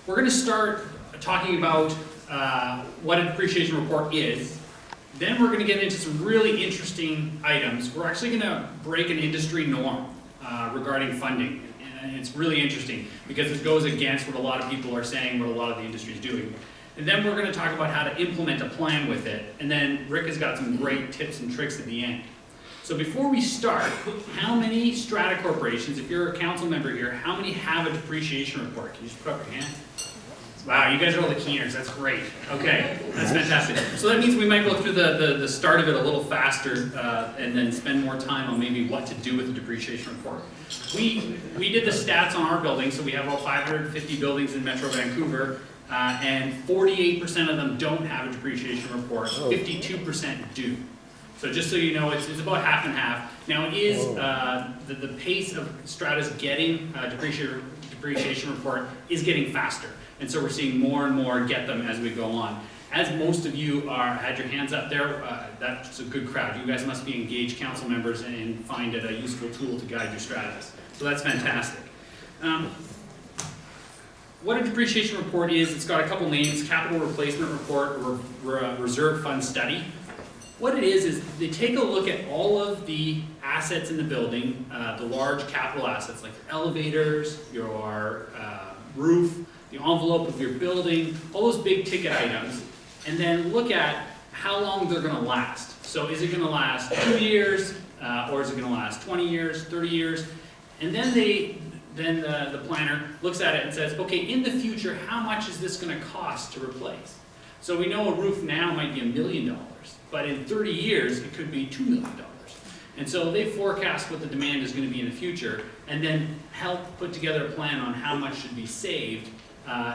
We're going to start talking about what a depreciation report is. Then we're going to get into some really interesting items. We're actually going to break an industry norm regarding funding. And it's really interesting because it goes against what a lot of people are saying, what a lot of the industry is doing. And then we're going to talk about how to implement a plan with it. And then Rick has got some great tips and tricks at the end. So before we start, how many strata corporations, if you're a council member here, how many have a depreciation report? Can you just put up your hand? Wow, you guys are all the keeners, that's great. Okay, that's fantastic. So that means we might go through the start of it a little faster and then spend more time on maybe what to do with the depreciation report. We did the stats on our buildings, so we have about 550 buildings in Metro Vancouver, and 48% of them don't have a depreciation report, 52% do. So just so you know, it's about half and half. Now it is, the pace of Strata's getting a depreciation report is getting faster. And so we're seeing more and more get them as we go on. As most of you had your hands up there, that's a good crowd. You guys must be engaged council members and find it a useful tool to guide your strategies. So that's fantastic. What a depreciation report is, it's got a couple names: capital replacement report or reserve fund study. What it is they take a look at all of the assets in the building, the large capital assets like your elevators, your roof, the envelope of your building, all those big ticket items, and then look at how long they're going to last. So is it going to last 2 years, or is it going to last 20 years, 30 years? And then the planner looks at it and says, okay, in the future, how much is this going to cost to replace? So we know a roof now might be $1 million, but in 30 years, it could be $2 million. And so they forecast what the demand is going to be in the future, and then help put together a plan on how much should be saved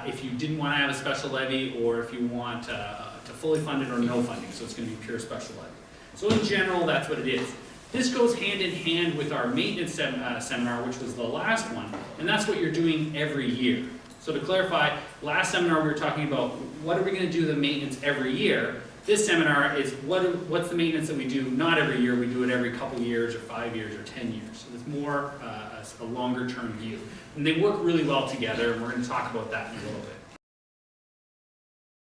if you didn't want to have a special levy, or if you want to fully fund it or no funding, so it's going to be pure special levy. So in general, that's what it is. This goes hand in hand with our maintenance seminar, which was the last one, and that's what you're doing every year. So to clarify, last seminar we were talking about what are we going to do the maintenance every year. This seminar is what's the maintenance that we do not every year, we do it every couple years or 5 years or 10 years. So it's more a longer term view. And they work really well together, and we're going to talk about that in a little bit.